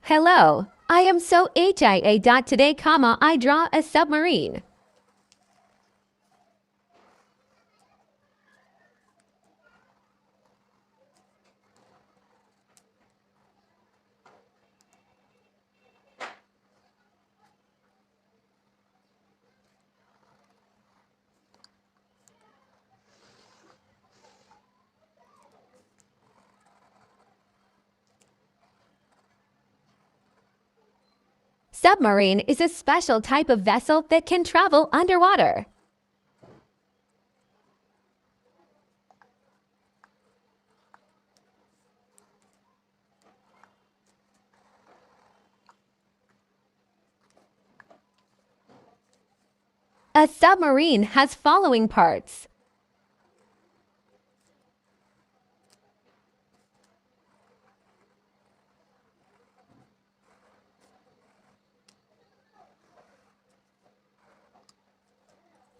Hello, I am so HIA. Today, I draw a submarine. Submarine is a special type of vessel that can travel underwater. A submarine has following parts.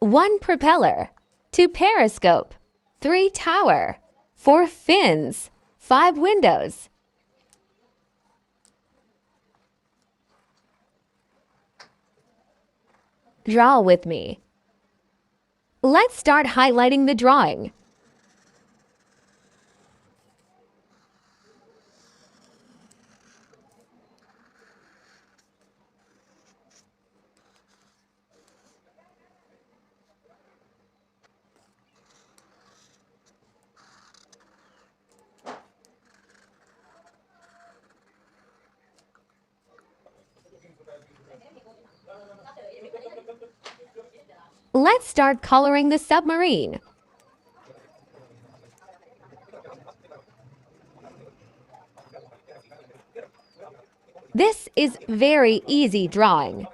One propeller, two periscope, three tower, four fins, five windows. Draw with me. Let's start highlighting the drawing. Let's start coloring the submarine. This is very easy drawing.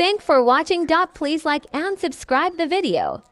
Thanks for watching. Please like and subscribe the video.